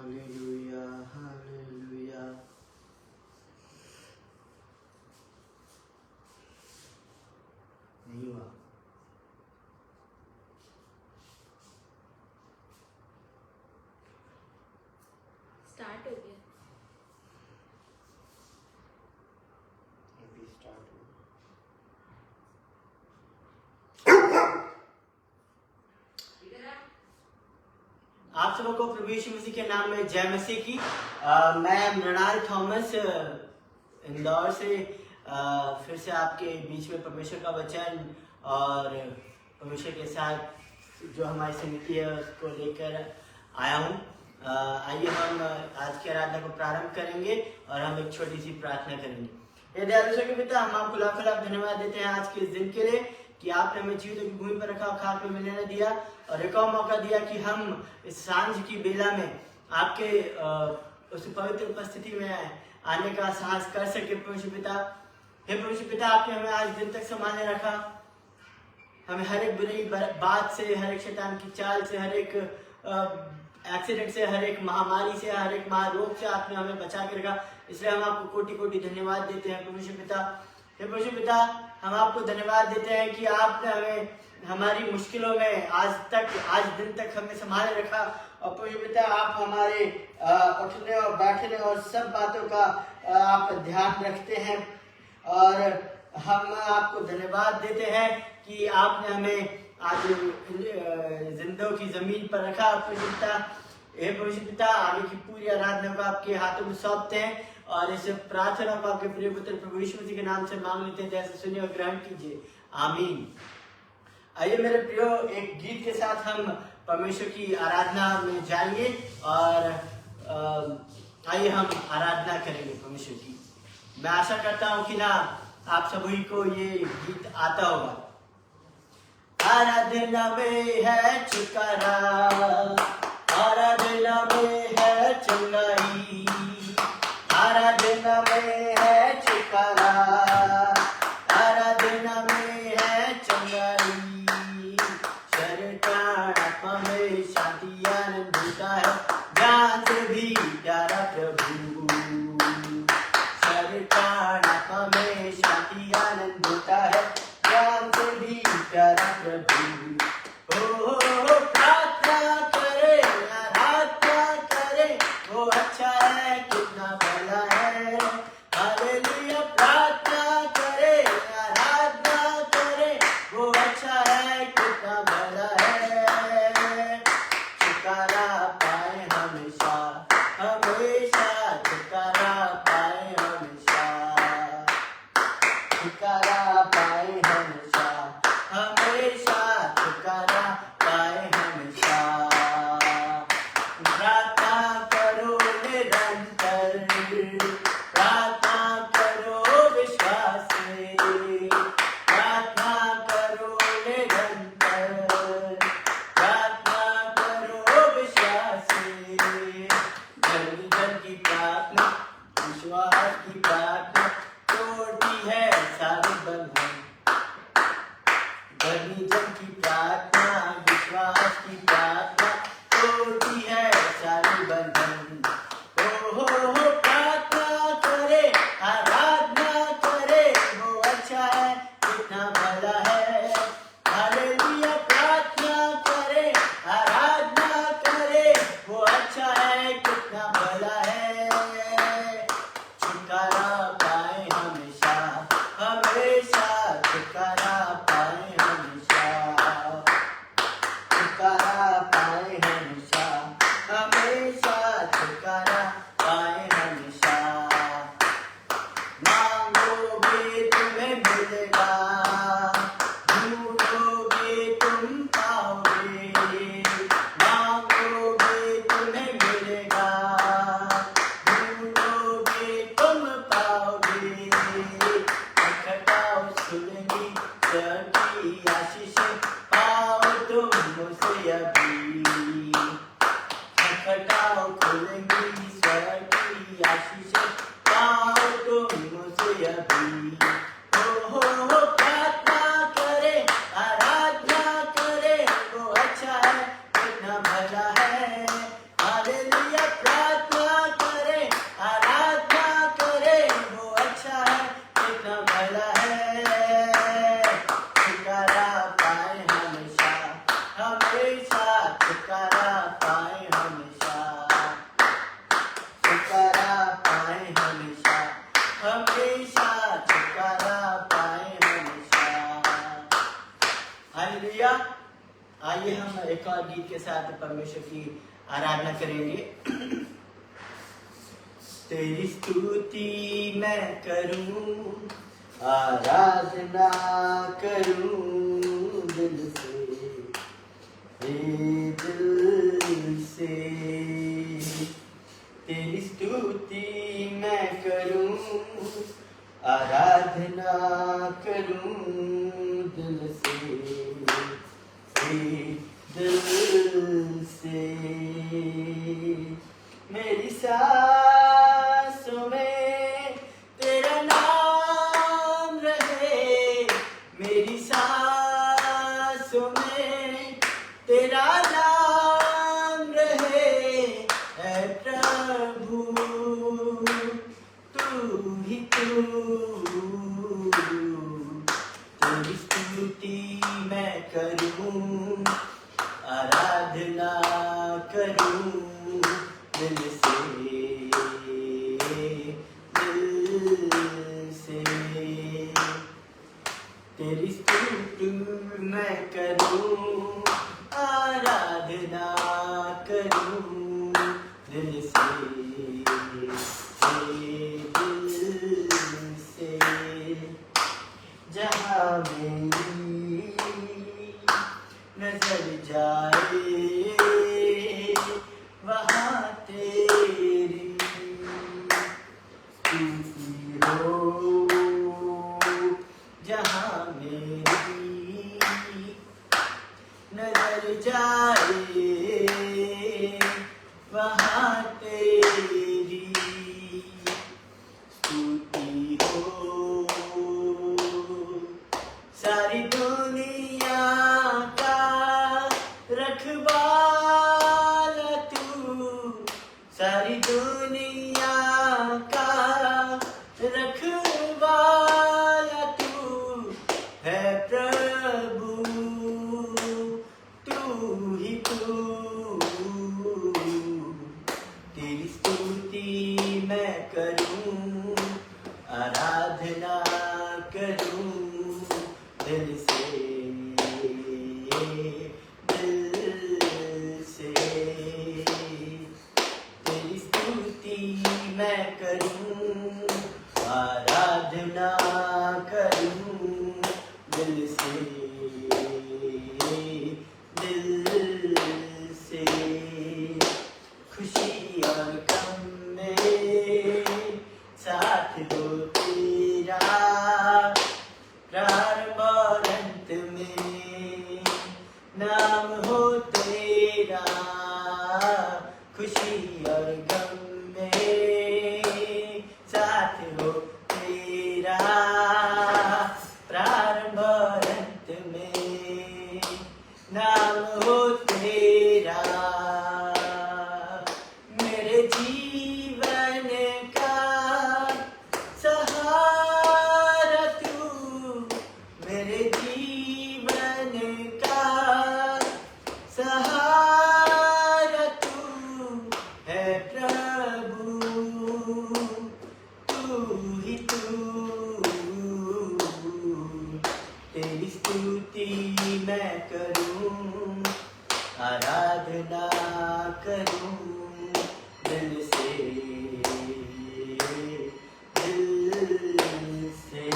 Hallelujah hallelujah. नहीं हुआ। Start हो गया। अभी स्टार्ट हो। आप सबको प्रभु यीशु मसीह के नाम में जय मसीह की। मैं मृणाल थॉमस इंदौर से फिर से आपके बीच में परमेश्वर का वचन और परमेश्वर के साथ जो हमारी संगति है उसको लेकर आया हूँ। आइए हम आज की आराधना को प्रारंभ करेंगे और हम एक छोटी सी प्रार्थना करेंगे। हे दयालु के पिता, हम आपको लाख लाख धन्यवाद देते हैं आज के इस दिन के लिए कि आपने हमें जीवित की भूमि पर रखा, खाक में मिलने न दिया और एक और मौका दिया कि हम इस सांझ की बेला में आपके उस पवित्र उपस्थिति में आने का साहस कर सके। परमेश्वर पिता, हे परमेश्वर पिता, आपने हमें आज दिन तक संभाले रखा। हमें हर एक बुरी बात से, हर एक शैतान की चाल से, हर एक एक्सीडेंट से, हर एक महामारी से, हर एक महारोग से आपने हमें बचा के रखा। इसलिए हम आपको कोटि कोटि धन्यवाद देते हैं परमेश्वर पिता। हे परमेश्वर पिता, हम आपको धन्यवाद देते हैं कि आपने हमें हमारी मुश्किलों में आज दिन तक हमें संभाले रखा। और परमेश्वर पिता, आप हमारे उठने और बैठने और सब बातों का आप ध्यान रखते हैं और हम आपको धन्यवाद देते हैं कि आपने हमें आज जिंदों की जमीन पर रखा। परमेश्वर पिता, हे परमेश्वर पिता, आगे की पूरी आराधना को आपके हाथों में सौंपते हैं और इस प्रार्थना को आपके प्रिय पुत्र प्रभु यीशु मसीह के नाम से मांग लेते हैं। जैसे सुनिए और ग्रहण कीजिए, आमीन। आइए मेरे प्रियो, एक गीत के साथ हम परमेश्वर की आराधना में जाएंगे और आइए हम आराधना करेंगे परमेश्वर की। मैं आशा करता हूँ कि ना आप सभी को ये गीत आता होगा। आराधना में है छुटकारा, आराधना में है चंगाई, आराधना में है छुटकारा, आराधना में है चंगाई। शरण आत्मा में शांति आनंद देता है, जान से भी प्यारा प्रभु। शरण आत्मा में शांति आनंद देता है, जान से भी प्यारा प्रभु। प्रार्थना करे, आराधना करे, वो अच्छा है, कितना भला है। हालेलुया। प्रार्थना करे, आराधना करे, वो अच्छा है, कितना भला है। छुटकारा पाए हमेशा, हमेशा छुटकारा पाए हमेशा, छुटकारा पाए हमेशा, हमेशा छुटकारा पाए हमेशा। प्रार्थना करो निरंतर, प्रार्थना करो विश्वास से, प्रार्थना करो निरंतर, प्रार्थना करो विश्वास से। जन की प्रार्थना, विश्वास की प्रार्थना तोड़ती है सारे बंधन। धर्मी जन की प्रार्थना, विश्वास की प्रार्थना तोड़ती है सारे बंधन। हो प्रार्थना करे, आराधना करे, वो अच्छा है, कितना भला है। हालेलुया। प्रार्थना करे, आराधना करे, वो अच्छा है, कितना भला है। छुटकारा पाए हमेशा, हमेशा छुटकारा पाए हमेशा, छुटकारा पाए हमेशा, हमेशा छुटकारा पाए हमेशा। मांगोगे तुम्हें मिलेगा, ढूंढोगे तुम पाओगे। मांगोगे तुम्हें मिलेगा, ढूंढोगे तुम पाओगे। खटखटाओ सुनेगी सबकी आशीषें, पाओ तुम मुझसे अभी। खटखटाओ खुलेंगी स्वर्ग की आशीषें, पाओ तुम मुझसे अभी। हो प्रार्थना करे, आराधना करे, वो अच्छा है, कितना भला है। हालेलुया। आइए हम एक और गीत के साथ परमेश्वर की आराधना करेंगे। तेरी स्तुति मैं करूं, आराधना करूं दिल से, दिल से। तेरी स्तुति मैं करूं, आराधना करूं दिल से, दिल से। मेरी सांसों में तेरा नाम रहे, मेरी सांसों में तेरा नाम रहे, ऐ प्रभु तू ही तू। तेरी स्तुति मैं करूं, आराधना करूं दिल से, दिल से। तेरी स्तुति मैं करूं, आराधना करूं दिल से, दिल से। जहाँ मेरी नजर जाए वहाँ तेरी स्तुति हो, जहाँ मेरी नजर जाए वहाँ तेरी स्तुति हो। सारी दुनिया का रखवाला तू, सारी दुनिया का रखवाला तू है प्रभु, तू ही तू। तेरी स्तुति मैं करूं, आराधना करूं दिल से, दिल से। तेरी स्तुति मैं करूं, आराधना करूं दिल से, दिल से। खुशी और गम में साथ हो तेरा, प्रारंभ और अंत में नाम हो तेरा। खुशी और गम में साथ हो तेरा, प्रारंभ और अंत में नाम हो तेरा। मेरे जीवन का सहारा तू, मेरे जीवन का सहारा तू है प्रभु, तू ही तू। तेरी स्तुति मैं करूं, आराधना करूं दिल से, दिल से।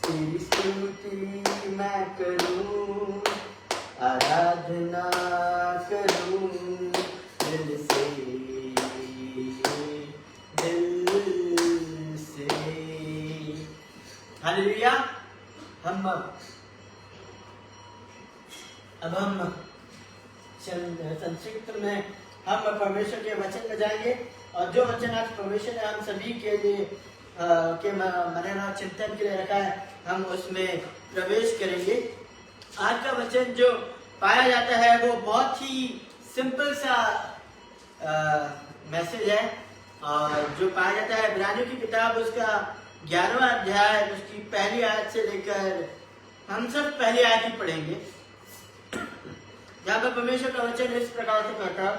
तेरी स्तुति मैं करूं, आराधना करूं दिल से, दिल से। हालेलुया। अब हम संक्षिप्त में हम परमेश्वर के वचन में जाएंगे, और जो वचन आज परमेश्वर ने हम सभी के लिए के मनन और चिंतन के लिए रखा है, हम उसमें प्रवेश करेंगे। आज का वचन जो पाया जाता है वो बहुत ही सिंपल सा मैसेज है, और जो पाया जाता है इब्रानियों की किताब उसका 11वां अध्याय उसकी पहली आयत से लेकर हम सब पहली आयत ही पढ़ेंगे, जहाँ पर परमेश्वर का वचन इस प्रकार से कहता है,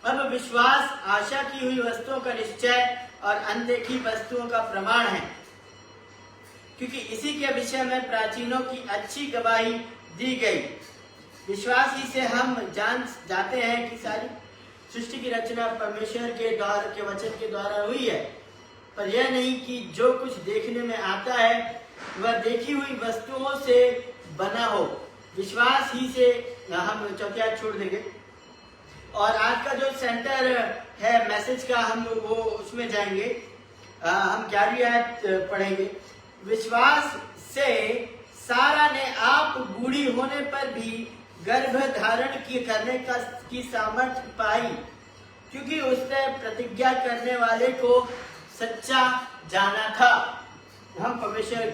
अब विश्वास आशा की हुई वस्तुओं का निश्चय और अनदेखी वस्तुओं का प्रमाण है, क्योंकि इसी के विषय में प्राचीनों की अच्छी गवाही दी गई। विश्वास ही से हम जान जाते हैं कि सारी सृष्टि की रचना परमेश्वर के द्वारा के वचन के द्वारा हुई है, पर यह नहीं कि जो कुछ देखने में आता है वह देखी हुई वस्तुओं से बना हो। विश्वास ही से हम चौथी आयत छोड़ देंगे और आज का जो सेंटर है मैसेज का हम वो उसमें जाएंगे। हम 11वीं आयत पढ़ेंगे। विश्वास से सारा ने आप बूढ़ी होने पर भी गर्भ धारण करने की सामर्थ्य पाई, क्योंकि उसने प्रतिज्ञा करने वाले को सच्चा जाना था। हम परमेश्वर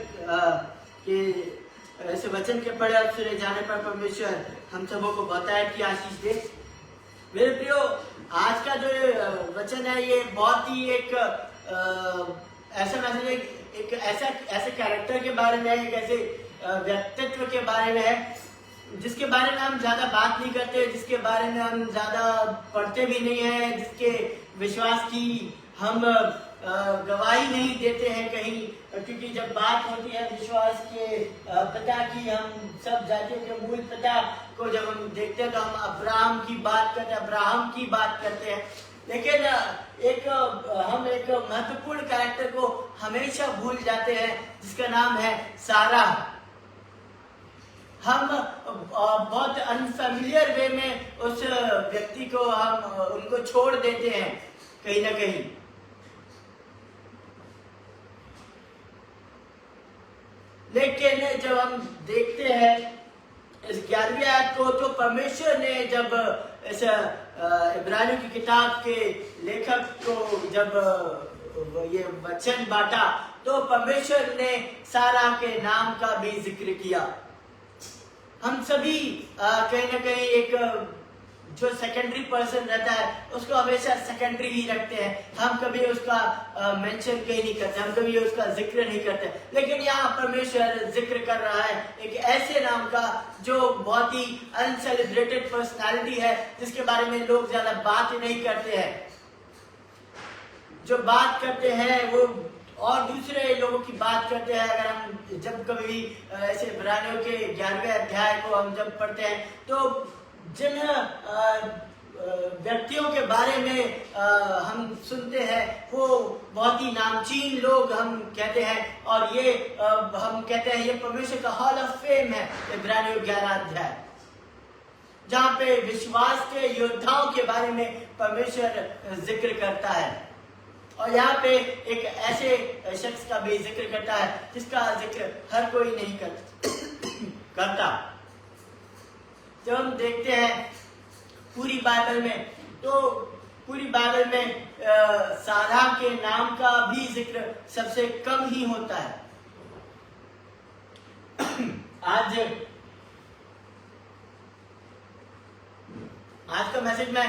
के ऐसे वचन के पढ़े और सुने जाने पर परमेश्वर हम सबों को बताए कि आशीष दे। मेरे प्रियो, आज का जो वचन है ये बहुत ही एक ऐसा मैसेज है, एक ऐसे कैरेक्टर के बारे में है, एक ऐसे व्यक्तित्व के बारे में है जिसके बारे में हम ज्यादा बात नहीं करते, जिसके बारे में हम ज्यादा पढ़ते भी नहीं है, जिसके विश्वास की हम गवाही नहीं देते हैं कहीं, क्योंकि जब बात होती है विश्वास के पिता की, हम सब जातियों के मूल पिता को जब हम देखते हैं तो हम अब्राहम की बात करते हैं, अब्राहम की बात करते हैं। लेकिन हम एक महत्वपूर्ण कैरेक्टर को हमेशा भूल जाते हैं जिसका नाम है सारा। हम बहुत अनफेमिलियर वे में उस व्यक्ति को हम उनको छोड़ देते हैं कहीं ना कहीं। लेकिन जब हम देखते हैं इस 11वीं आयत को, तो परमेश्वर ने जब इस इब्रानियों की किताब के लेखक को जब ये वचन बांटा तो परमेश्वर ने सारा के नाम का भी जिक्र किया। हम सभी कहीं ना कहीं एक जो सेकेंडरी पर्सन रहता है उसको हमेशा सेकेंडरी ही रखते हैं, हम कभी उसका मेंशन कहीं नहीं करते, हम कभी उसका जिक्र नहीं करते। लेकिन यहाँ परमेश्वर जिक्र कर रहा है एक ऐसे नाम का जो बहुत ही अनसेलिब्रेटेड पर्सनालिटी है, जिसके बारे में लोग ज्यादा बात नहीं करते हैं। जो बात करते हैं वो और दूसरे लोगों की बात करते हैं। अगर हम जब कभी ऐसे इब्रानियों के 11वें अध्याय को हम जब पढ़ते हैं तो जिन व्यक्तियों के बारे में हम सुनते हैं वो बहुत ही नामचीन लोग हम कहते हैं, और ये हम कहते हैं ये परमेश्वर का हॉल ऑफ फेम है। इब्रानियों 11 अध्याय जहाँ पे विश्वास के योद्धाओं के बारे में परमेश्वर जिक्र करता है, और यहाँ पे एक ऐसे शख्स का भी जिक्र करता है जिसका जिक्र हर कोई नहीं करता। जब हम देखते हैं पूरी बाइबल में तो पूरी बाइबल में सारा के नाम का भी जिक्र सबसे कम ही होता है। आज का मैसेज मैं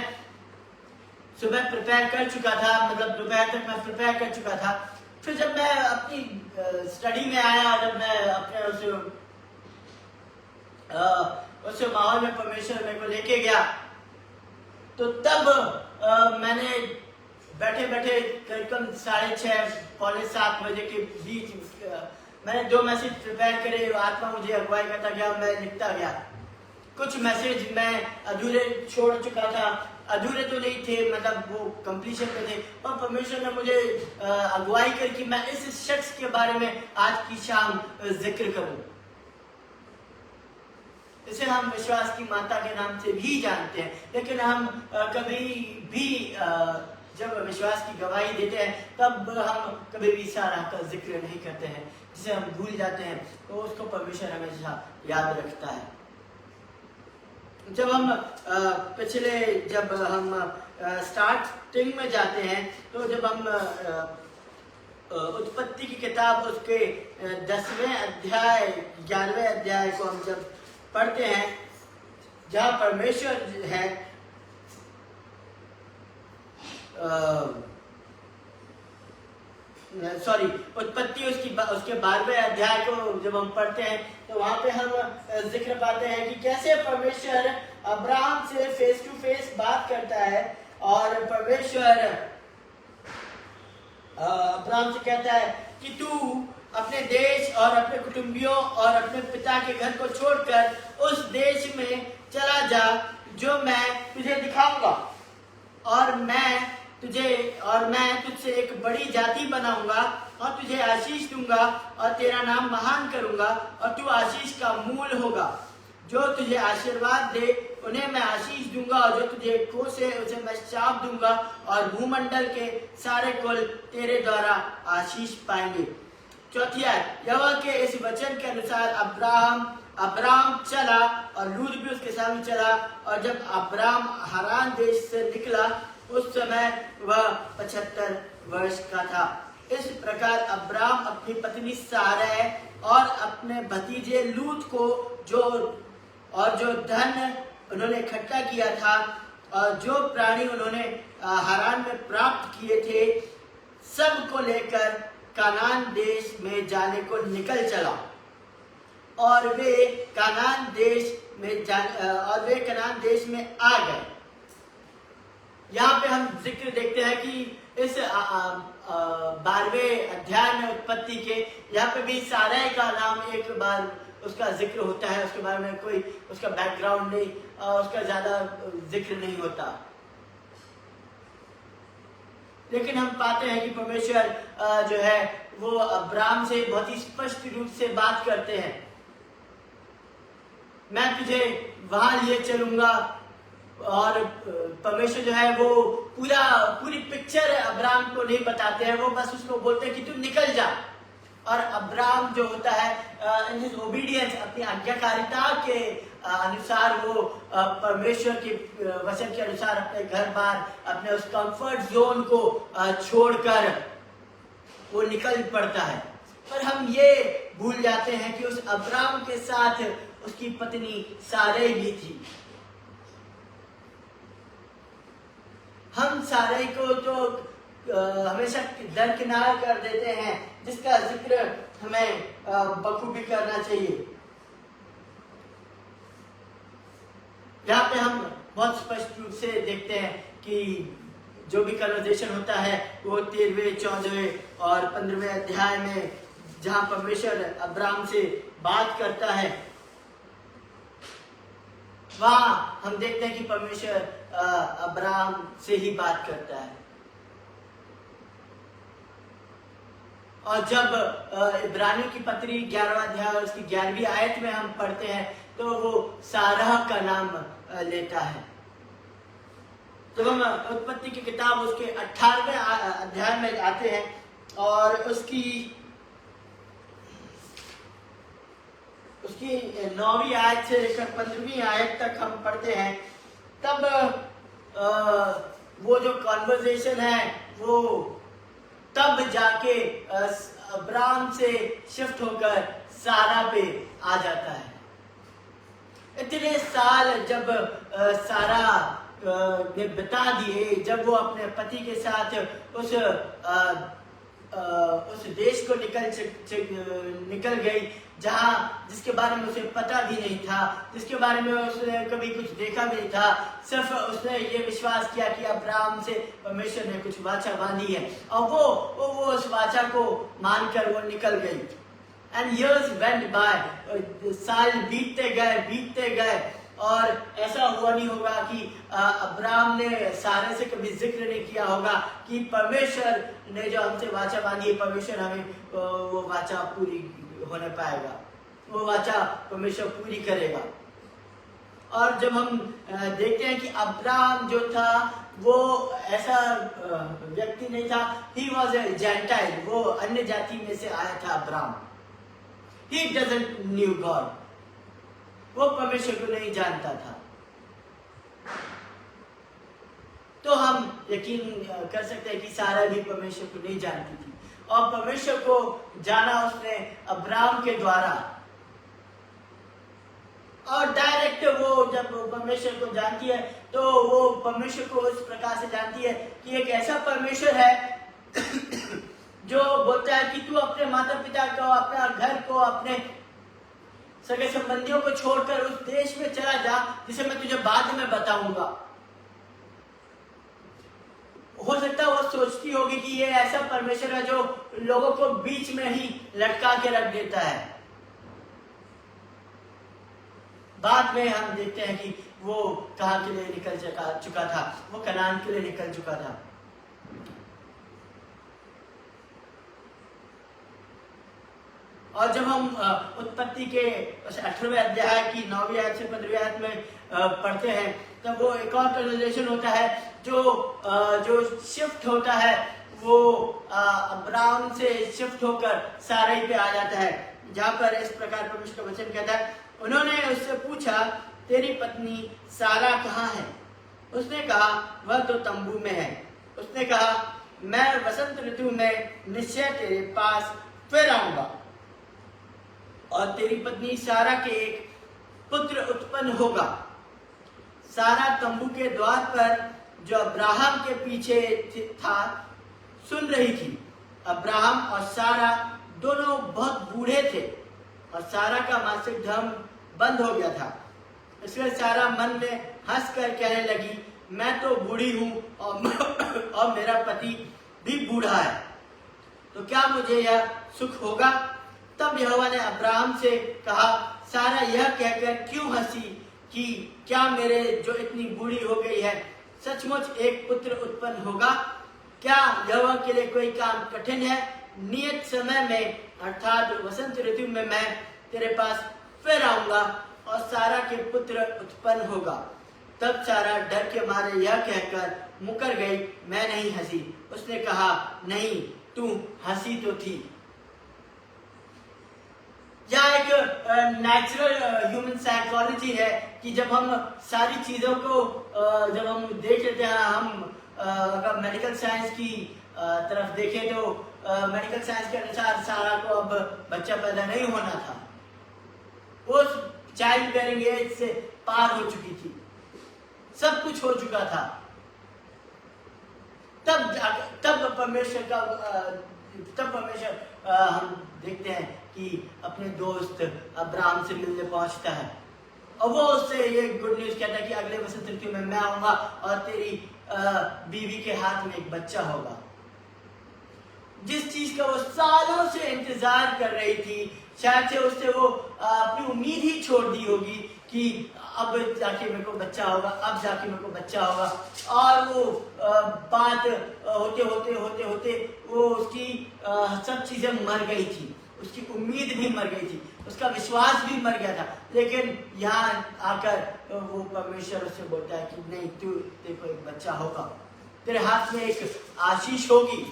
सुबह प्रिपेयर कर चुका था, मतलब दोपहर तक मैं प्रिपेयर कर चुका था। फिर जब मैं अपनी स्टडी में आया, जब मैं अपने उस माहौल में परमेश्वर मेरे को लेके गया, तो तब मैंने बैठे बैठे करीबन 6:30 पौने 7 बजे के बीच मैंने 2 मैसेज प्रिपेयर करे। आत्मा मुझे अगुवाई करता गया, मैं लिखता गया। कुछ मैसेज मैं अधूरे छोड़ चुका था, अधूरे तो नहीं थे, मतलब वो कंप्लीशन पे थे, और परमेश्वर ने मुझे अगुवाई कर कि मैं इस शख्स के बारे में आज की शाम जिक्र करूं। इसे हम विश्वास की माता के नाम से भी जानते हैं, लेकिन हम कभी भी जब विश्वास की गवाही देते हैं तब हम कभी भी सारा का जिक्र नहीं करते हैं, जिसे हम भूल जाते हैं, तो उसको परमेश्वर हमेशा याद रखता है। जब हम जब हम स्टार्टिंग में जाते हैं, तो जब हम उत्पत्ति की किताब उसके 10वें अध्याय 11वें अध्याय को हम जब पढ़ते हैं, जहाँ परमेश्वर है उत्पत्ति उसके 12वें अध्याय को जब हम पढ़ते हैं तो वहां पे हम जिक्र पाते हैं कि कैसे परमेश्वर अब्राहम से फेस टू फेस बात करता है, और परमेश्वर अब्राहम से कहता है कि तू अपने देश और अपने कुटुंबियों और अपने पिता के घर को छोड़कर उस देश में चला जा जो मैं तुझे दिखाऊंगा, और मैं तुझसे एक बड़ी जाति बनाऊंगा और तुझे आशीष दूंगा और तेरा नाम महान करूंगा और तू आशीष का मूल होगा। जो तुझे आशीर्वाद दे उन्हें मैं आशीष दूंगा और जो तुझे कोसे उसे मैं शाप दूंगा, और भूमंडल के सारे कुल तेरे द्वारा आशीष पाएंगे। चौथी आयत, यहोवा के इस वचन के अनुसार अब्राम चला और लूत भी उसके सामने चला, और जब अब्राम हारान देश से निकला उस समय वह 75 वर्ष का था। इस प्रकार अब्राम अपनी पत्नी सारै और अपने भतीजे लूत को जो धन उन्होंने इकट्ठा किया था और जो प्राणी उन्होंने हारान में प्राप्त किए थे, सब को लेकर कानान देश में जाने को निकल चला, और वे कानान देश में आ गए। यहाँ पे हम जिक्र देखते हैं कि इस 12वें अध्याय में उत्पत्ति के यहाँ पे भी सारै का नाम एक बार उसका जिक्र होता है, उसके बारे में कोई उसका बैकग्राउंड नहीं, उसका ज्यादा जिक्र नहीं होता। लेकिन हम पाते हैं कि परमेश्वर जो है वो अब्राम से बहुत ही स्पष्ट रूप से बात करते हैं, मैं तुझे वहां लिए चलूंगा। और परमेश्वर जो है वो पूरी पिक्चर अब्राम को नहीं बताते हैं, वो बस उसको बोलते हैं कि तू निकल जा। और अब्राम जो होता है इन हिज ओबीडियंस, अपनी आज्ञाकारिता के अनुसार वो परमेश्वर के वचन के अनुसार अपने घर बार, अपने उस कंफर्ट जोन को छोड़कर वो निकल पड़ता है। पर हम ये भूल जाते हैं कि उस अब्राम के साथ उसकी पत्नी सारै भी थी। हम सारै को तो हमेशा दरकिनार कर देते हैं, जिसका जिक्र हमें बखूबी करना चाहिए। यहाँ पे हम बहुत स्पष्ट रूप से देखते हैं कि जो भी कन्वर्सेशन होता है वो 13वें, 14वें और 15वें अध्याय में, जहाँ परमेश्वर अब्राम से बात करता है, वहां हम देखते हैं कि परमेश्वर अब्राम से ही बात करता है। और जब इब्रानियों की पत्री 11वां अध्याय और उसकी 11वीं आयत में हम पढ़ते हैं तो वो सारा का नाम लेता है। जब हम उत्पत्ति की किताब उसके 18वें अध्याय में आते हैं और उसकी 9वीं आयत से लेकर 15वीं आयत तक हम पढ़ते हैं, तब वो जो कॉन्वर्सेशन है वो तब जाके अब्राम से शिफ्ट होकर सारा पे आ जाता है। इतने साल जब सारा ने बिता दिए, जब वो अपने पति के साथ उस देश को निकल गई जिसके बारे में उसे पता भी नहीं था, जिसके बारे में उसने कभी कुछ देखा भी नहीं था। सिर्फ उसने ये विश्वास किया कि अब्राम से परमेश्वर ने कुछ वाचा बांधी है, और वो उस वाचा को मानकर वो निकल गई। एंड years went by, साल बीतते गए और ऐसा हुआ नहीं होगा कि अब्राम ने सारे से कभी जिक्र नहीं किया होगा कि परमेश्वर ने जो हमसे वाचा बांधी है, परमेश्वर हमें वो वाचा पूरी होने पाएगा, वो वाचा परमेश्वर पूरी करेगा। और जब हम देखते हैं कि अब्राम जो था वो ऐसा व्यक्ति नहीं था, ही वॉज ए जेंटाइल, वो अन्य जाति में से आया था Abram. He doesn't new God, वो परमेश्वर को नहीं जानता था। तो हम यकीन कर सकते हैं कि सारा भी परमेश्वर को नहीं जानती थी, और परमेश्वर को जाना उसने अब्राम के द्वारा। और डायरेक्ट वो जब परमेश्वर को जानती है तो वो परमेश्वर को इस प्रकार से जानती है कि एक ऐसा परमेश्वर है जो बोलता है कि तू अपने माता पिता को, अपना घर को, अपने सगे संबंधियों को छोड़कर उस देश में चला जा जिसे मैं तुझे बाद में बताऊंगा। हो सकता है वो सोचती होगी कि ये ऐसा परमेश्वर है जो लोगों को बीच में ही लटका के रख देता है। बाद में हम देखते हैं कि वो कहाँ के लिए निकल चुका था, वो कनान के लिए निकल चुका था। और जब हम उत्पत्ति के 18वें अध्याय की 9वीं आयत से 15वीं आयत में पढ़ते हैं, तब वो एक और कन्वर्सेशन होता है जो शिफ्ट होता है, वो अब्राहम से शिफ्ट होकर साराई पे आ जाता है, जहां पर इस प्रकार परमेश्वर का वचन कहता है, उन्होंने उससे पूछा, तेरी पत्नी सारा कहाँ है? उसने कहा, वह तो तंबू में है। उसने कहा, मैं वसंत ऋतु में निश्चय तेरे पास फिर आऊंगा और तेरी पत्नी सारा के एक पुत्र उत्पन्न होगा। सारा तंबू के द्वार पर जो अब्राहम के पीछे था सुन रही थी। अब्राहम और सारा दोनों बहुत बूढ़े थे और सारा का मासिक धर्म बंद हो गया था। इसलिए सारा मन में हंसकर कहने लगी, मैं तो बूढ़ी हूं और मेरा पति भी बूढ़ा है, तो क्या मुझे यह सुख होगा? तब यहोवा ने अब्राहम से कहा, सारा यह कहकर क्यों हंसी कि क्या मेरे जो इतनी बूढ़ी हो गई है सचमुच एक पुत्र उत्पन्न होगा? क्या यहोवा के लिए कोई काम कठिन है? नियत समय में अर्थात वसंत ऋतु में मैं तेरे पास फिर आऊंगा और सारा के पुत्र उत्पन्न होगा। तब सारा डर के मारे यह कहकर मुकर गई, मैं नहीं हंसी। उसने कहा, नहीं, तू हंसी तो थी। यह एक नेचुरल ह्यूमन साइकोलॉजी है कि जब हम सारी चीजों को जब हम देख लेते हैं, हम अगर मेडिकल साइंस की तरफ देखें तो मेडिकल साइंस के अनुसार सारा को अब बच्चा पैदा नहीं होना था, वो चाइल्ड बेयरिंग एज से पार हो चुकी थी, सब कुछ हो चुका था। तब परमेश्वर हम देखते हैं कि अपने दोस्त अब्राहम से मिलने पहुंचता है और वो उससे ये गुड न्यूज कहता है कि अगले वसंत ऋतु में मैं आऊंगा और तेरी बीवी के हाथ में एक बच्चा होगा। जिस चीज का वो सालों से इंतजार कर रही थी, शायद से उससे वो अपनी उम्मीद ही छोड़ दी होगी कि अब जाके मेरे को बच्चा होगा, अब जाके मेरे को बच्चा होगा। और वो बात होते होते वो उसकी सब चीजें मर गई थी, उसकी उम्मीद भी मर गई थी, उसका विश्वास भी मर गया था। लेकिन यहाँ आकर वो परमेश्वर उससे बोलता है कि नहीं, तेरे को एक बच्चा होगा, तेरे हाथ में एक आशीष होगी,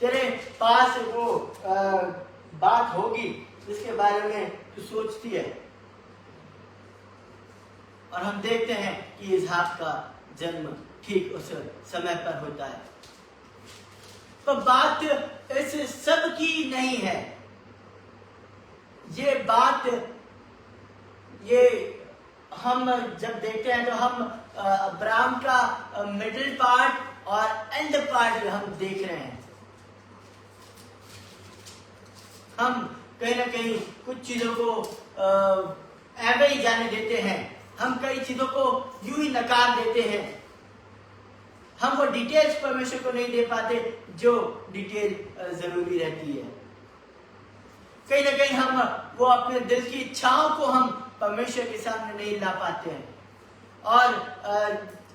तेरे पास वो बात होगी जिसके बारे में तू सोचती है। और हम देखते हैं कि इसहाक का जन्म ठीक उस समय पर होता है। तो बात इस सब की नहीं है, ये बात ये हम जब देखते हैं तो हम अब्राहम का मिडिल पार्ट और एंड पार्ट हम देख रहे हैं। हम कहीं ना कहीं कुछ चीजों को ऐसे ही जाने देते हैं, हम कई चीजों को यूं ही नकार देते हैं, हम वो डिटेल्स परमेश्वर को नहीं दे पाते जो डिटेल जरूरी रहती है। कहीं ना कहीं हम वो अपने दिल की इच्छाओं को हम परमेश्वर के सामने नहीं ला पाते हैं। और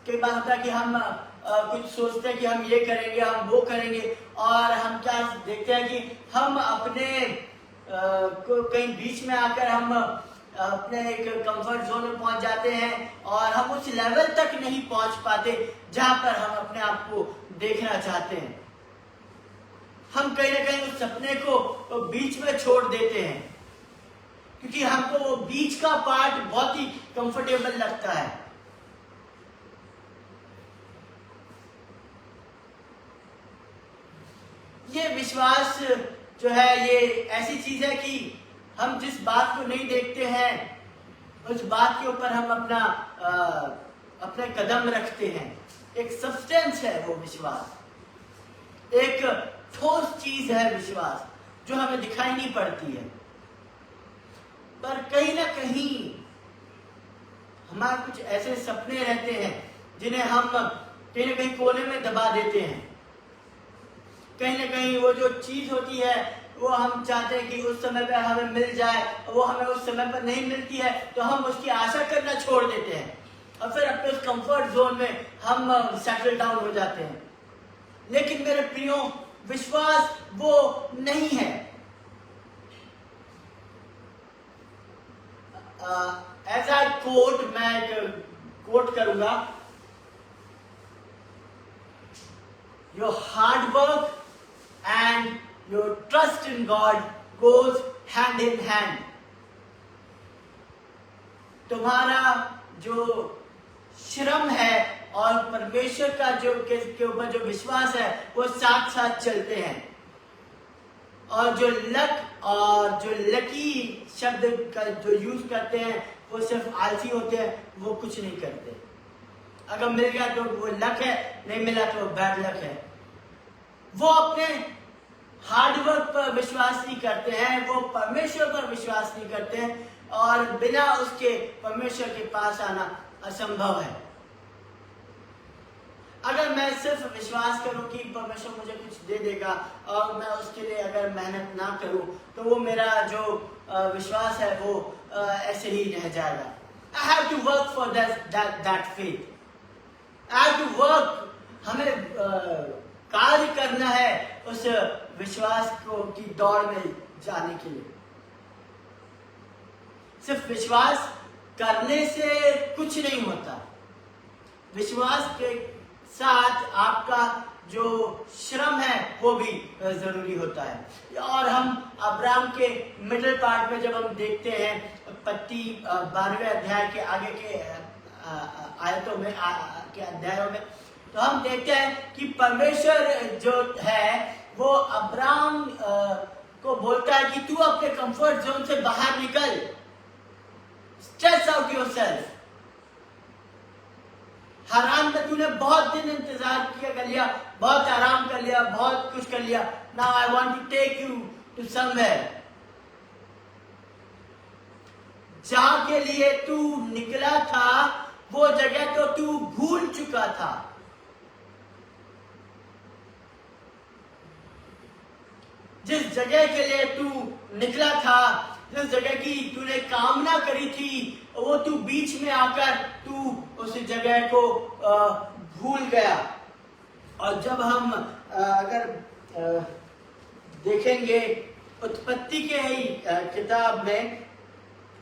कई बार होता है कि हम कुछ सोचते हैं कि हम ये करेंगे, हम वो करेंगे, और हम क्या देखते हैं कि हम अपने कहीं बीच में आकर हम अपने एक कंफर्ट जोन में पहुंच जाते हैं और हम उस लेवल तक नहीं पहुंच पाते जहां पर हम अपने आप को देखना चाहते हैं। हम कहीं ना कहीं उस सपने को बीच में छोड़ देते हैं क्योंकि हमको वो बीच का पार्ट बहुत ही कंफर्टेबल लगता है। ये विश्वास जो है ये ऐसी चीज है कि हम जिस बात को नहीं देखते हैं उस बात के ऊपर हम अपने कदम रखते हैं। एक सब्सटेंस है वो विश्वास, एक ठोस चीज है विश्वास जो हमें दिखाई नहीं पड़ती है, पर कहीं ना कहीं हमारे कुछ ऐसे सपने रहते हैं जिन्हें हम कहीं ना कहीं कोने में दबा देते हैं। कहीं ना कहीं वो जो चीज होती है वो हम चाहते हैं कि उस समय पर हमें मिल जाए, वो हमें उस समय पर नहीं मिलती है तो हम उसकी आशा करना छोड़ देते हैं और फिर अपने उस कंफर्ट जोन में हम सेटल डाउन हो जाते हैं। लेकिन मेरे प्रियो, विश्वास वो नहीं है। एज आई कोट, मैं एक कोट करूंगा, your hard work and your trust in God goes hand in hand. तुम्हारा जो श्रम है और परमेश्वर का जो के ऊपर जो विश्वास है वो साथ साथ चलते हैं। और जो लक और जो लकी शब्द का जो यूज करते हैं वो सिर्फ आलसी होते हैं, वो कुछ नहीं करते। अगर मिल गया तो वो लक है, नहीं मिला तो बैड लक है। वो अपने हार्डवर्क पर विश्वास नहीं करते हैं, वो परमेश्वर पर विश्वास नहीं करते हैं और बिना उसके परमेश्वर के पास आना असंभव है। अगर मैं सिर्फ विश्वास करूं कि परमेश्वर मुझे कुछ दे देगा और मैं उसके लिए अगर मेहनत ना करूं तो वो मेरा जो विश्वास है वो ऐसे ही रह जाएगा। I have to work for that faith. I have to work. हमें कार्य करना है उस विश्वास को की दौड़ में जाने के लिए। सिर्फ विश्वास करने से कुछ नहीं होता, विश्वास के साथ आपका जो श्रम है वो भी जरूरी होता है। और हम अब्राहम के मिडिल पार्ट में जब हम देखते हैं 12वें अध्याय के आगे के आयतों में के अध्यायों में, तो हम देखते हैं कि परमेश्वर जो है वो अब्राहम को बोलता है कि तू अपने कंफर्ट जोन से बाहर निकल, स्ट्रेस आउट योरसेल्फ। हारान में तूने बहुत दिन इंतजार कर लिया, बहुत आराम कर लिया, बहुत कुछ कर लिया। Now I want to take you to somewhere. जहां के लिए तू निकला था वो जगह तो तू भूल चुका था। जिस जगह के लिए तू निकला था, जिस जगह की तूने कामना करी थी, वो तू बीच में आकर तू उस जगह को भूल गया। और जब हम अगर देखेंगे उत्पत्ति के ही किताब में,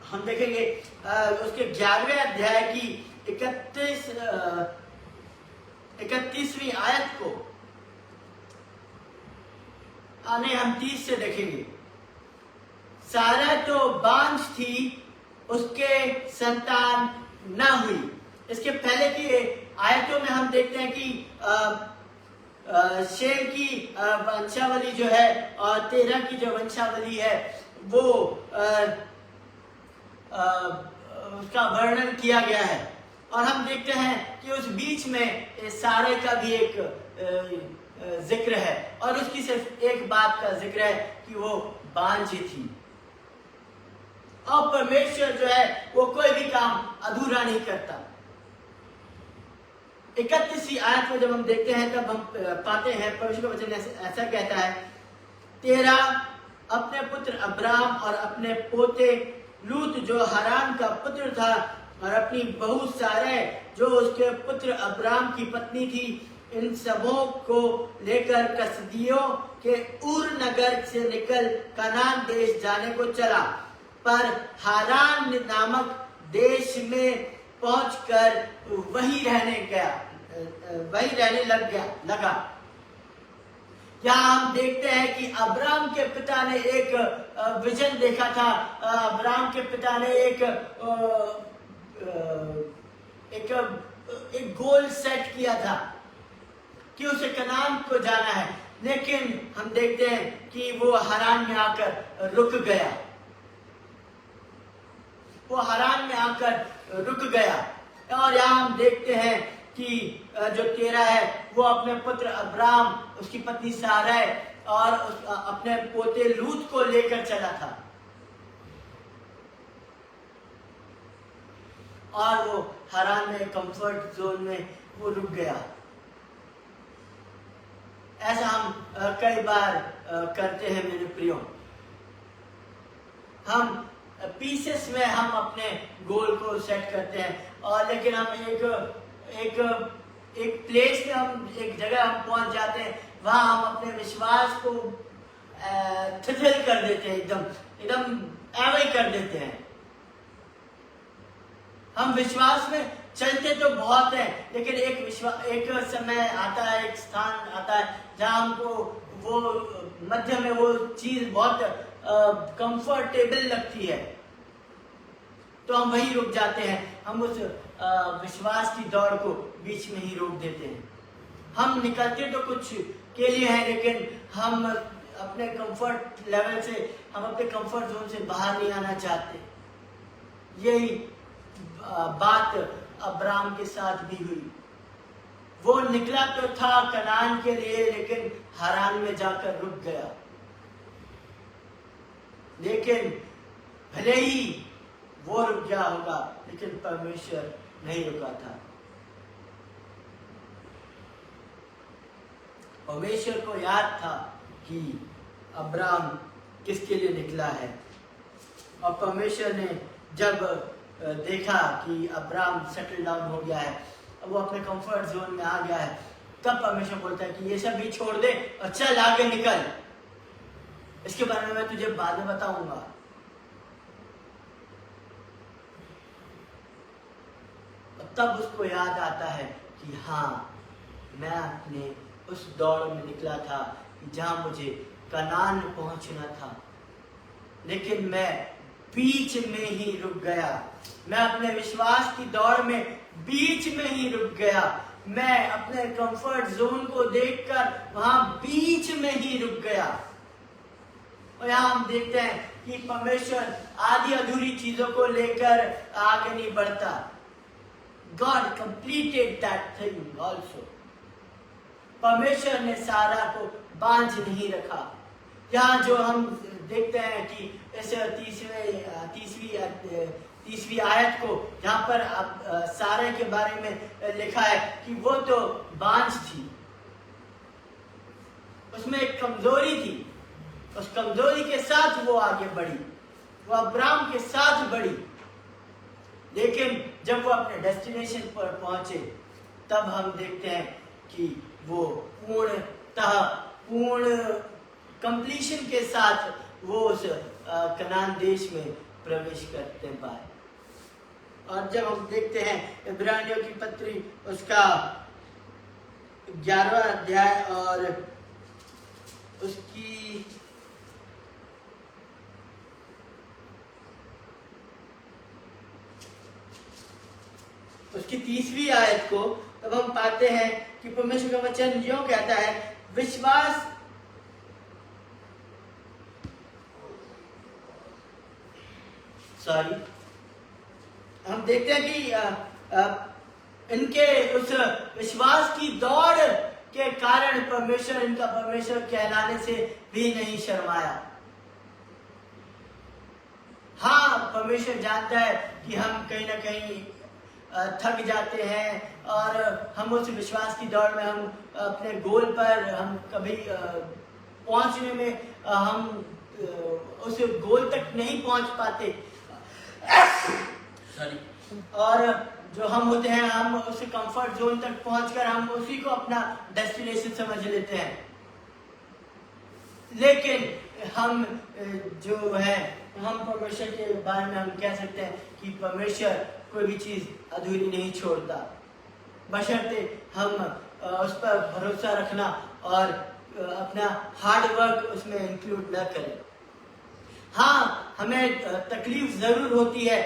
हम देखेंगे उसके 11वें अध्याय की 31वीं आयत को, नहीं हम 30 से देखेंगे। सारा तो बांझ थी, उसके संतान न हुई। इसके पहले की आयतों में हम देखते हैं कि शेम की वंशावली जो है और तेरह की जो वंशावली है वो उसका वर्णन किया गया है। और हम देखते हैं कि उस बीच में सारे का भी एक जिक्र है और उसकी सिर्फ एक बात का जिक्र है कि वो बांझ थी। और परमेश्वर जो है वो कोई भी काम अधूरा नहीं करता। 31वीं आयत में जब हम देखते हैं तब हम पाते हैं परमेश्वर का वचन ऐसा कहता है, तेरा अपने पुत्र अब्राम और अपने पोते लूत जो हारान का पुत्र था और अपनी बहू सारै जो उसके पुत्र अब्राम की पत्नी थी, इन सबों को लेकर कसदियों के ऊर नगर से निकल कनान देश जाने को चला। पर हारान नामक देश में पहुंचकर वहीं रहने लगा। यहाँ हम देखते हैं कि अब्राम के पिता ने एक विजन देखा था। अब्राम के पिता ने एक गोल सेट किया था कि उसे कनान को जाना है, लेकिन हम देखते हैं कि वो हारान में आकर रुक गया। वो हारान में आकर रुक गया। और यहाँ हम देखते हैं कि जो तेरह है वो अपने पुत्र अब्राम, उसकी पत्नी सारै और अपने पोते लूत को लेकर चला था और वो हारान में कंफर्ट जोन में वो रुक गया। ऐसा हम कई बार करते हैं मेरे प्रियो। हम पीसेस में हम अपने गोल को सेट करते हैं, और लेकिन हम एक प्लेस में, हम एक जगह हम पहुंच जाते हैं, वहां हम अपने विश्वास को शिथिल कर देते हैं, एकदम एवं कर देते हैं। हम विश्वास में चलते तो बहुत है, लेकिन एक समय आता है, एक स्थान आता है जहां हमको वो मध्य में वो चीज बहुत कंफर्टेबल लगती है, तो हम वहीं रुक जाते हैं। हम उस विश्वास की दौड़ को बीच में ही रोक देते हैं। हम निकलते तो कुछ के लिए हैं, लेकिन हम अपने कंफर्ट लेवल से, हम अपने कंफर्ट जोन से बाहर नहीं आना चाहते। यही बात अब्राम के साथ भी हुई। वो निकला तो था कनान के लिए, लेकिन हारान में जाकर रुक गया। लेकिन भले ही वो रुक गया होगा, लेकिन परमेश्वर नहीं रुका था। परमेश्वर को याद था कि अब्राम किसके लिए निकला है, और परमेश्वर ने जब देखा कि अब्राम सेटल डाउन हो गया है, अब वो अपने कंफर्ट जोन में आ गया है, तब परमेश्वर बोलता है कि ये सब भी छोड़ दे और चल आगे निकल। इसके बारे में मैं तुझे बाद में बताऊंगा। तब उसको याद आता है कि हाँ, मैं अपने उस दौड़ में निकला था जहां मुझे कनान पहुंचना था, लेकिन मैं बीच में ही रुक गया। मैं अपने विश्वास की दौड़ में बीच में ही रुक गया। मैं अपने कंफर्ट जोन को देखकर वहां बीच में ही रुक गया। और यहाँ हम देखते हैं कि परमेश्वर आधी अधूरी चीजों को लेकर आगे नहीं बढ़ता। God completed that thing also. परमेश्वर ने सारा को बांझ नहीं रखा। यहाँ जो हम देखते हैं कि इस तीसवीं आयत को, जहाँ पर सारे के बारे में लिखा है कि वो तो बांझ थी, उसमें एक कमजोरी थी, उस कमजोरी के साथ वो आगे बढ़ी, वो अब्राम के साथ बढ़ी। लेकिन जब वो अपने डेस्टिनेशन पर पहुंचे, तब हम देखते हैं कि वो पूर्ण कंप्लीशन के साथ वो उस कनान देश में प्रवेश करते पाए। और जब हम देखते हैं इब्रानियों की पत्री उसका 11वां अध्याय और उसकी उसकी 30वीं आयत को, तब हम पाते हैं कि परमेश्वर का वचन यूं कहता है, विश्वास हम देखते हैं कि इनके उस विश्वास की दौड़ के कारण इनका परमेश्वर कहलाने से भी नहीं शर्माया। हाँ, परमेश्वर जानता है कि हम कहीं ना कहीं थक जाते हैं, और हम उस विश्वास की दौड़ में, हम अपने गोल पर हम कभी पहुंचने में हम उस गोल तक नहीं पहुंच पाते। और जो हम होते हैं, हम उस कंफर्ट जोन तक पहुंचकर हम उसी को अपना डेस्टिनेशन समझ लेते हैं। लेकिन हम जो है, हम परमेश्वर के बारे में हम कह सकते हैं कि परमेश्वर कोई भी चीज अधूरी नहीं छोड़ता, बशर्ते हम उस पर भरोसा रखना और अपना हार्ड वर्क उसमें इंक्लूड न करें। हाँ, हमें तकलीफ जरूर होती है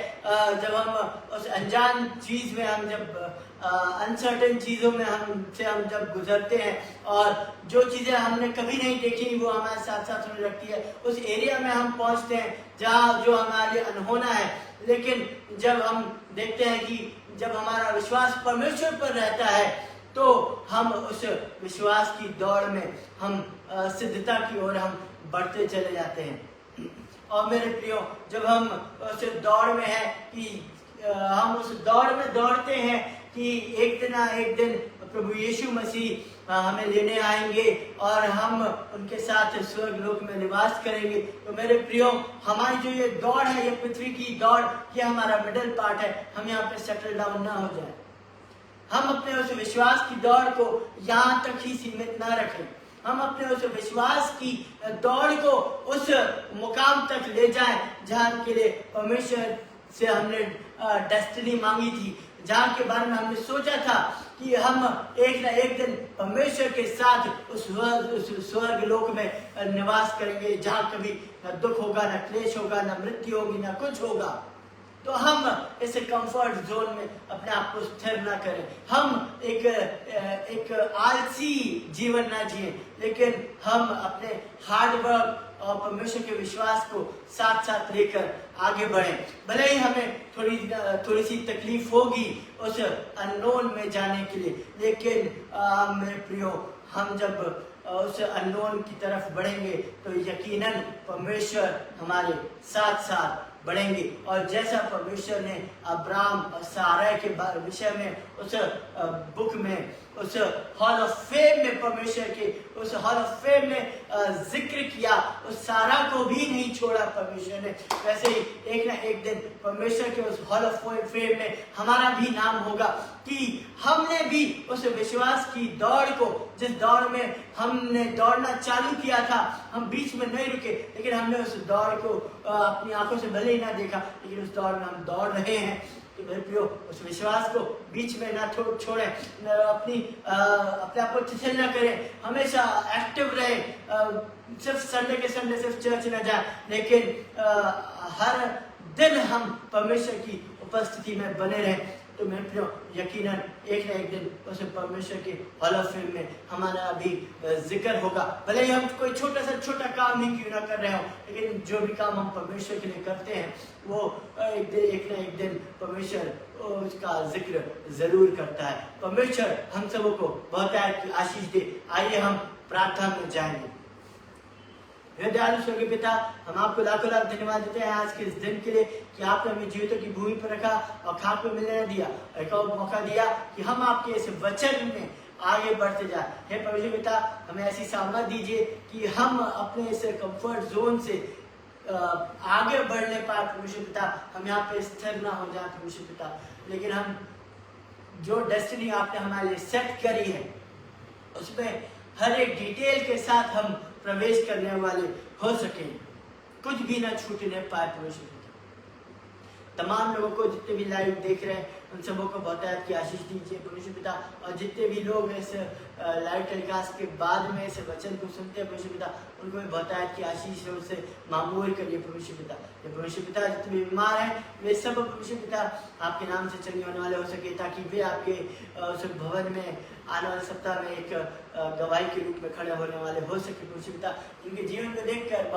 जब हम उस अनजान चीज में, हम जब अनसर्टेन चीजों में हम जब गुजरते हैं, और जो चीजें हमने कभी नहीं देखी वो हमारे साथ साथ होने लगती है। उस एरिया में हम पहुंचते हैं जहाँ जो हमारे लिए अनहोना है। लेकिन जब हम देखते हैं कि जब हमारा विश्वास परमेश्वर पर रहता है, तो हम उस विश्वास की दौड़ में हम सिद्धता की ओर हम बढ़ते चले जाते हैं। और मेरे प्रियो, जब हम उस दौड़ में हैं कि हम उस दौड़ में दौड़ते हैं कि एक दिन प्रभु यीशु मसीह हमें लेने आएंगे और हम उनके साथ स्वर्ग लोक में निवास करेंगे। तो मेरे प्रियो, हमारी जो ये दौड़ है, ये पृथ्वी की दौड़, ये हमारा मिडिल पार्ट है। हम यहाँ पे सेटल डाउन ना हो जाए। हम अपने उस विश्वास की दौड़ को यहाँ तक ही सीमित ना रखें। हम अपने उस विश्वास की दौड़ को उस मुकाम तक ले जाएं जहाँ के लिए परमेश्वर से हमने डेस्टिनी मांगी थी, जहाँ के बारे में हमने सोचा था कि हम एक ना एक दिन परमेश्वर के साथ उस स्वर्ग लोक में निवास करेंगे, जहाँ कभी न दुख होगा, न क्लेश होगा, न मृत्यु होगी, न कुछ होगा। तो हम इस कंफर्ट जोन में अपने आप को स्थिर ना करें। हम एक आलसी जीवन ना जिए, लेकिन हम अपने हार्ड वर्क और परमेश्वर के विश्वास को साथ साथ लेकर आगे बढ़ें। भले ही हमें थोड़ी सी तकलीफ होगी उस अननोन में जाने के लिए, लेकिन मेरे प्रियो, हम जब उस अननोन की तरफ बढ़ेंगे तो यकीनन परमेश्वर हमारे साथ साथ बढ़ेंगे। और जैसा परमेश्वर ने अब्राहम और सारा के विषय में उस बुक में, उस हॉल ऑफ फेम में, परमेश्वर के उस हॉल ऑफ फेम में जिक्र किया, उस सारा को भी नहीं छोड़ा परमेश्वर ने, वैसे ही एक ना एक दिन परमेश्वर के उस हॉल ऑफ फेम में हमारा भी नाम होगा कि हमने भी उस विश्वास की दौड़ को, जिस दौड़ में हमने दौड़ना चालू किया था, हम बीच में नहीं रुके, लेकिन हमने उस दौड़ को अपनी आंखों से भले ही ना देखा, लेकिन उस दौड़ में हम दौड़ रहे हैं। तो मेरे प्रियो, उस विश्वास को बीच में ना छोड़ें, अपने आप को शिथिल ना करें, हमेशा एक्टिव रहे। सिर्फ संडे के संडे सिर्फ चर्च ना जाए, लेकिन हर दिन हम परमेश्वर की उपस्थिति में बने रहें। तो मेरे प्रियो, यकीनन एक ना एक दिन उस परमेश्वर के हॉल ऑफ फेम में हमारा भी जिक्र होगा। भले ही हम कोई छोटा काम ही क्यों ना कर रहे हो, लेकिन जो भी काम हम परमेश्वर के लिए करते हैं, वो एक ना एक दिन परमेश्वर उसका जिक्र जरूर करता है। परमेश्वर हम सबों को बहुत आशीष दे। आइए हम प्रार्थना में जाएंगे। हे दयालु स्वर्गीय पिता, हम आपको लाखों लाख धन्यवाद देते हैं आज के इस दिन के लिए कि आपने हमें जीवितों की भूमि पर रखा और खाक पे मिलने न दिया, एक और मौका दिया कि हम आपके इस वचन में आगे बढ़ते जाए। हे परमेश्वर पिता, हमें ऐसी सामर्थ दीजिए कि हम अपने इस कंफर्ट जोन से आगे बढ़ने पाए परमेश्वर पिता। हम यहाँ पे स्थिर ना हो जाए परमेश्वर पिता, लेकिन हम जो डेस्टिनी आपने हमारे लिए सेट करी है, उसमें हर एक डिटेल के साथ हम प्रवेश करने वाले हो सके, कुछ भी ना छूटने पाए परमेश्वर पिता। तमाम लोगों को जितने भी लाइव देख रहे हैं, उन सबों को बहुत की आशीष दीजिए परमेश्वर पिता। और जितने भी लोग इस लाइव टेलीकास्ट के बाद में इस वचन को सुनते हैं परमेश्वर पिता, उनको भी बहुत की आशीष है, उससे मामूर करिए परमेश्वर पिता। परमेश्वर पिता, जितने भी बीमार हैं वे सब परमेश्वर पिता आपके नाम से चंगे होने वाले हो सके, ताकि वे आपके उस भवन में आने वाले सप्ताह में एक गवाही के रूप में खड़े होने वाले हो सके परमेश्वर पिता। उनके जीवन को देखकर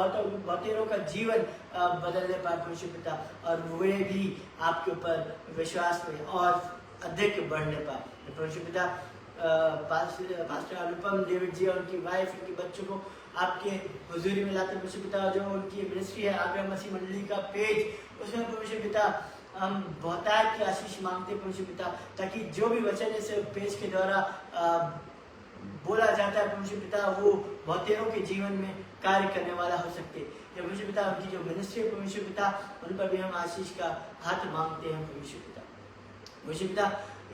बहुतेरों का जीवन बदलने पाए परमेश्वर पिता, और वे भी आपके ऊपर विश्वास में और अधिक बढ़ने पाए परमेश्वर पिता। पास्टर अनुपम डेविड जी और उनकी वाइफ, उनके बच्चों को आपके हुजूरी में लाते परमेश्वर पिता। जो उनकी मिनिस्ट्री है आगरा मसीह मंडली का पेज, उसमें परमेश्वर पिता हम बहुत की आशीष मांगते हैं परमेश्वर पिता, ताकि जो भी वचन इस पेज के द्वारा बोला जाता है परमेश्वर पिता, वो बहुतेरों के जीवन में कार्य करने वाला हो सकते हैं परमेश्वर पिता। उनकी जो मिनिस्ट्री है परमेश्वर पिता, उन पर भी हम आशीष का हाथ मांगते हैं परमेश्वर पिता। परमेश्वर पिता,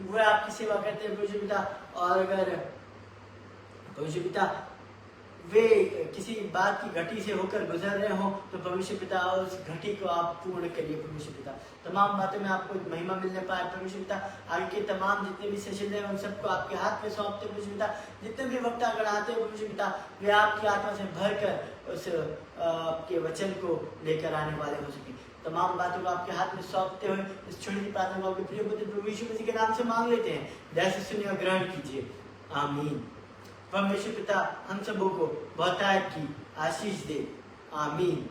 वो आपकी सेवा करते हैं परमेश्वर पिता, और अगर परमेश्वर पिता वे किसी बात की घटी से होकर गुजर रहे हो, तो परमेश्वर पिता उस घटी को आप पूर्ण करिए परमेश्वर पिता। तमाम बातों में आपको महिमा मिलने पाए परमेश्वर पिता। आगे के तमाम जितने भी सेशन है, उन सबको आपके हाथ में सौंपते परमेश्वर पिता। जितने भी वक्ता अगर आते हैं परमेश्वर पिता, वे आपकी आत्मा से भरकर उस आपके वचन को लेकर आने वाले हो सके। तमाम बातों को आपके हाथ में सौंपते हुए इस छोटी सी प्रार्थना को आपके प्रिय पुत्र प्रभु यीशु मसीह के नाम से मांग लेते हैं। दया से सुनिए और ग्रहण कीजिए, आमीन। परमेश्वर पिता हम सबों को बहुत की आशीष दे, आमीन।